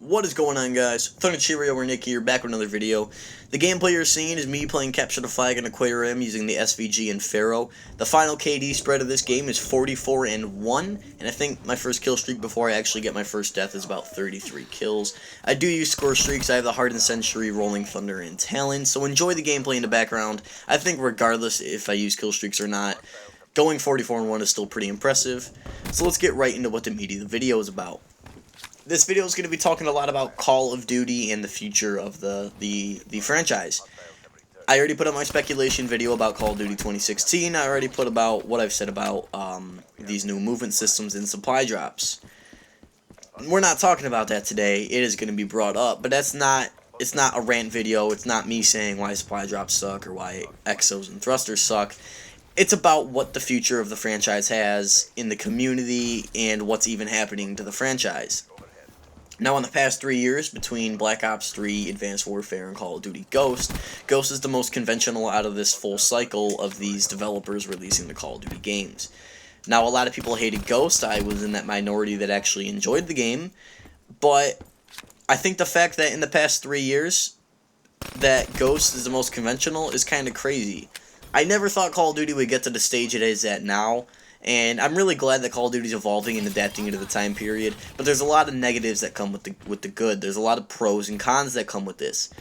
What is going on, guys? Thunder Cheerio or Nick here, back with another video. The gameplay you're seeing is me playing Capture the Flag in Aquarium using the SVG and Pharaoh. The final KD spread of this game is 44-1, and I think my first kill streak before I actually get my first death is about 33 kills. I do use score streaks. I have the Hardened Century, Rolling Thunder, and Talon, so enjoy the gameplay in the background. I think regardless if I use kill streaks or not, going 44-1 is still pretty impressive. So let's get right into what the meat of the video is about. This video is going to be talking a lot about Call of Duty and the future of the franchise. I already put up my speculation video about Call of Duty 2016. I already put about what I've said about these new movement systems and supply drops. We're not talking about that today. It is going to be brought up, but it's not a rant video. It's not me saying why supply drops suck or why exos and thrusters suck. It's about what the future of the franchise has in the community and what's even happening to the franchise. Now, in the past 3 years, between Black Ops 3, Advanced Warfare, and Call of Duty Ghost is the most conventional out of this full cycle of these developers releasing the Call of Duty games. Now, a lot of people hated Ghost. I was in that minority that actually enjoyed the game, but I think the fact that in the past 3 years that Ghost is the most conventional is kind of crazy. I never thought Call of Duty would get to the stage it is at now. And I'm really glad that Call of Duty is evolving and adapting into the time period, but there's a lot of negatives that come with the good. There's a lot of pros and cons that come with this.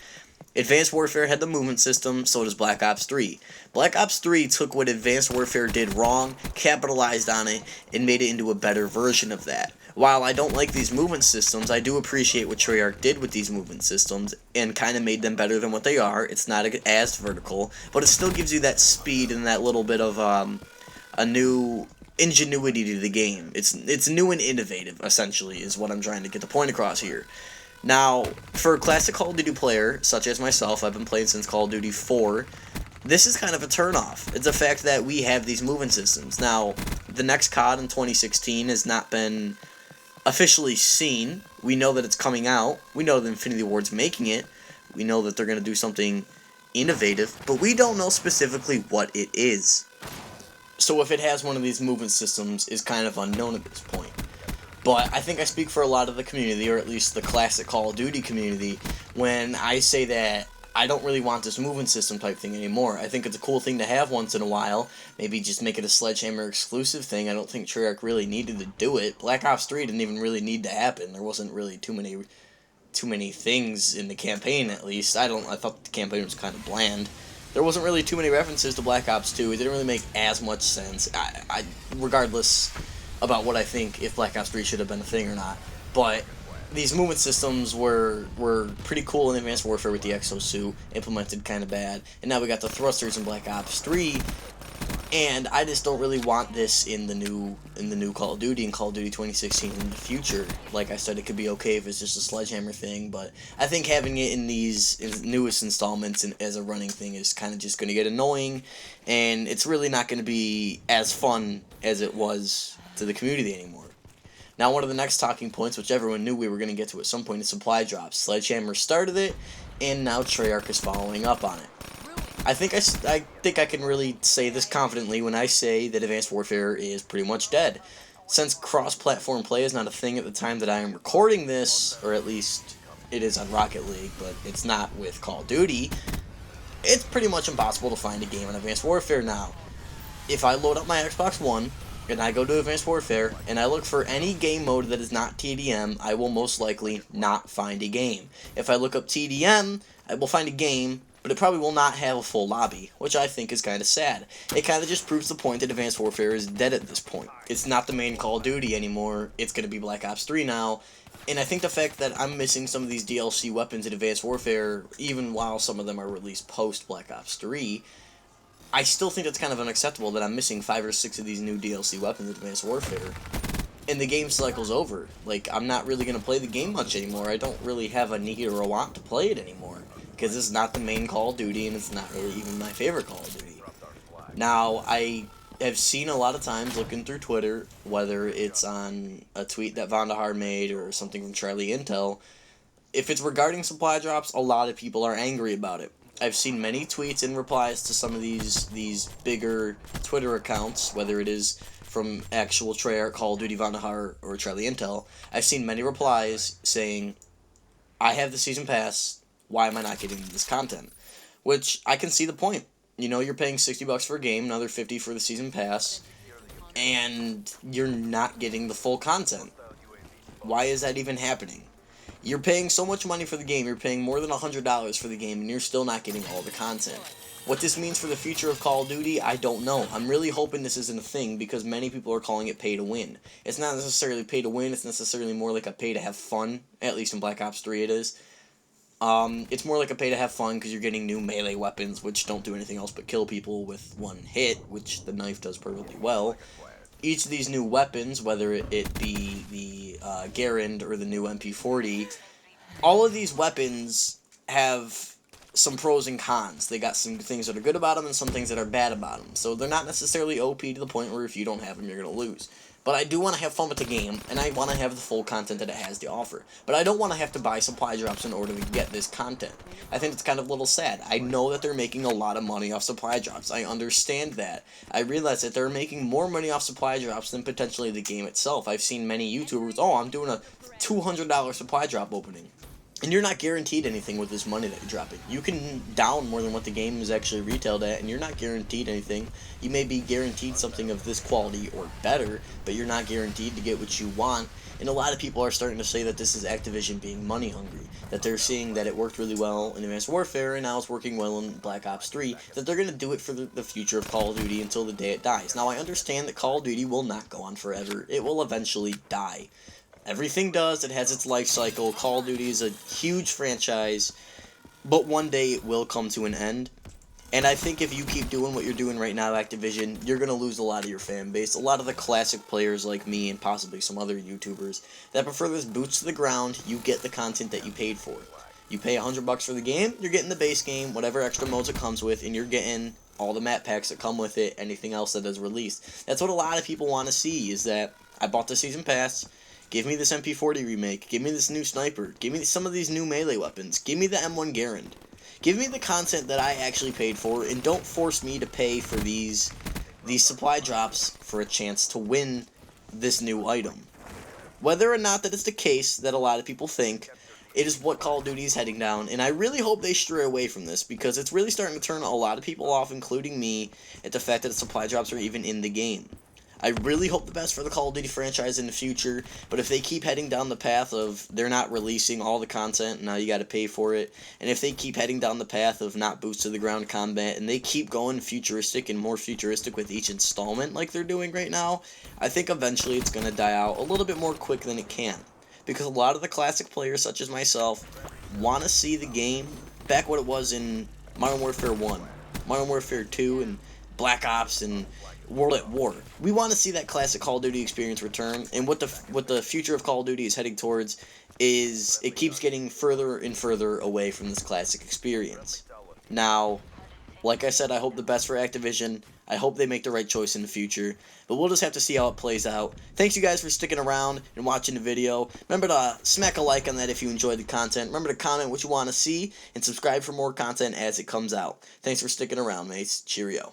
Advanced Warfare had the movement system, so does Black Ops 3. Black Ops 3 took what Advanced Warfare did wrong, capitalized on it, and made it into a better version of that. While I don't like these movement systems, I do appreciate what Treyarch did with these movement systems and kind of made them better than what they are. It's not as vertical, but it still gives you that speed and that little bit of a new ingenuity to the game. It's new and innovative, essentially, is what I'm trying to get the point across here. Now, for a classic Call of Duty player, such as myself, I've been playing since Call of Duty 4, this is kind of a turnoff. It's the fact that we have these movement systems. Now, the next COD in 2016 has not been officially seen. We know that it's coming out. We know that Infinity Ward's making it. We know that they're going to do something innovative, but we don't know specifically what it is. So if it has one of these movement systems is kind of unknown at this point. But I think I speak for a lot of the community, or at least the classic Call of Duty community, when I say that I don't really want this movement system type thing anymore. I think it's a cool thing to have once in a while. Maybe just make it a Sledgehammer exclusive thing. I don't think Treyarch really needed to do it. Black Ops 3 didn't even really need to happen. There wasn't really too many things in the campaign, at least. I thought the campaign was kind of bland. There wasn't really too many references to Black Ops 2. It didn't really make as much sense, regardless about what I think if Black Ops 3 should have been a thing or not. But these movement systems were pretty cool in Advanced Warfare with the exosuit, implemented kind of bad. And now we got the thrusters in Black Ops 3, and I just don't really want this in the new Call of Duty and Call of Duty 2016 in the future. Like I said, it could be okay if it's just a Sledgehammer thing, but I think having it in these newest installments as a running thing is kind of just going to get annoying, and it's really not going to be as fun as it was to the community anymore. Now, one of the next talking points, which everyone knew we were going to get to at some point, is supply drops. Sledgehammer started it, and now Treyarch is following up on it. I think I can really say this confidently when I say that Advanced Warfare is pretty much dead. Since cross-platform play is not a thing at the time that I am recording this, or at least it is on Rocket League, but it's not with Call of Duty, it's pretty much impossible to find a game on Advanced Warfare now. If I load up my Xbox One, and I go to Advanced Warfare, and I look for any game mode that is not TDM, I will most likely not find a game. If I look up TDM, I will find a game, but it probably will not have a full lobby, which I think is kind of sad. It kind of just proves the point that Advanced Warfare is dead at this point. It's not the main Call of Duty anymore, it's going to be Black Ops 3 now, and I think the fact that I'm missing some of these DLC weapons in Advanced Warfare, even while some of them are released post Black Ops 3, I still think it's kind of unacceptable that I'm missing 5 or 6 of these new DLC weapons in Advanced Warfare, and the game cycle's over. Like, I'm not really going to play the game much anymore. I don't really have a need or a want to play it anymore, because it's not the main Call of Duty, and it's not really even my favorite Call of Duty. Now, I have seen a lot of times looking through Twitter, whether it's on a tweet that Vandahar made or something from Charlie Intel, if it's regarding supply drops, a lot of people are angry about it. I've seen many tweets and replies to some of these bigger Twitter accounts, whether it is from actual Treyarch, Call of Duty, Vandahar, or Charlie Intel. I've seen many replies saying, I have the season pass. Why am I not getting this content? Which I can see the point. You know, you're paying $60 for a game, another $50 for the season pass, and you're not getting the full content. Why is that even happening? You're paying so much money for the game, you're paying more than $100 for the game, and you're still not getting all the content. What this means for the future of Call of Duty, I don't know. I'm really hoping this isn't a thing, because many people are calling it pay to win. It's not necessarily pay to win, it's necessarily more like a pay to have fun, at least in Black Ops 3 it is. It's more like a pay to have fun, because you're getting new melee weapons, which don't do anything else but kill people with one hit, which the knife does perfectly well. Each of these new weapons, whether it be the Garand or the new MP40, all of these weapons have some pros and cons. They got some things that are good about them and some things that are bad about them. So they're not necessarily OP to the point where if you don't have them, you're going to lose. But I do want to have fun with the game, and I want to have the full content that it has to offer. But I don't want to have to buy supply drops in order to get this content. I think it's kind of a little sad. I know that they're making a lot of money off supply drops. I understand that. I realize that they're making more money off supply drops than potentially the game itself. I've seen many YouTubers, oh, I'm doing a $200 supply drop opening. And you're not guaranteed anything with this money that you're dropping. You can down more than what the game is actually retailed at, and you're not guaranteed anything. You may be guaranteed something of this quality or better, but you're not guaranteed to get what you want. And a lot of people are starting to say that this is Activision being money hungry, that they're seeing that it worked really well in Advanced Warfare, and now it's working well in Black Ops 3, that they're going to do it for the future of Call of Duty until the day it dies. Now, I understand that Call of Duty will not go on forever. It will eventually die. Everything does, it has its life cycle. Call of Duty is a huge franchise, but one day it will come to an end. And I think if you keep doing what you're doing right now, Activision, you're going to lose a lot of your fan base. A lot of the classic players like me and possibly some other YouTubers that prefer this boots to the ground, you get the content that you paid for. You pay $100 for the game, you're getting the base game, whatever extra modes it comes with, and you're getting all the map packs that come with it, anything else that is released. That's what a lot of people want to see, is that I bought the season pass. Give me this MP40 remake. Give me this new sniper. Give me some of these new melee weapons. Give me the M1 Garand. Give me the content that I actually paid for, and don't force me to pay for these supply drops for a chance to win this new item. Whether or not that is the case that a lot of people think, it is what Call of Duty is heading down, and I really hope they stray away from this, because it's really starting to turn a lot of people off, including me, at the fact that the supply drops are even in the game. I really hope the best for the Call of Duty franchise in the future, but if they keep heading down the path of they're not releasing all the content, and now you gotta pay for it, and if they keep heading down the path of not boots to the ground combat, and they keep going futuristic and more futuristic with each installment like they're doing right now, I think eventually it's gonna die out a little bit more quick than it can. Because a lot of the classic players, such as myself, want to see the game back what it was in Modern Warfare 1, Modern Warfare 2, and Black Ops, and World at War. We want to see that classic Call of Duty experience return, and what the future of Call of Duty is heading towards is it keeps getting further and further away from this classic experience. Now, like I said, I hope the best for Activision. I hope they make the right choice in the future, but we'll just have to see how it plays out. Thanks you guys for sticking around and watching the video. Remember to smack a like on that if you enjoyed the content. Remember to comment what you want to see, and subscribe for more content as it comes out. Thanks for sticking around, mates. Cheerio.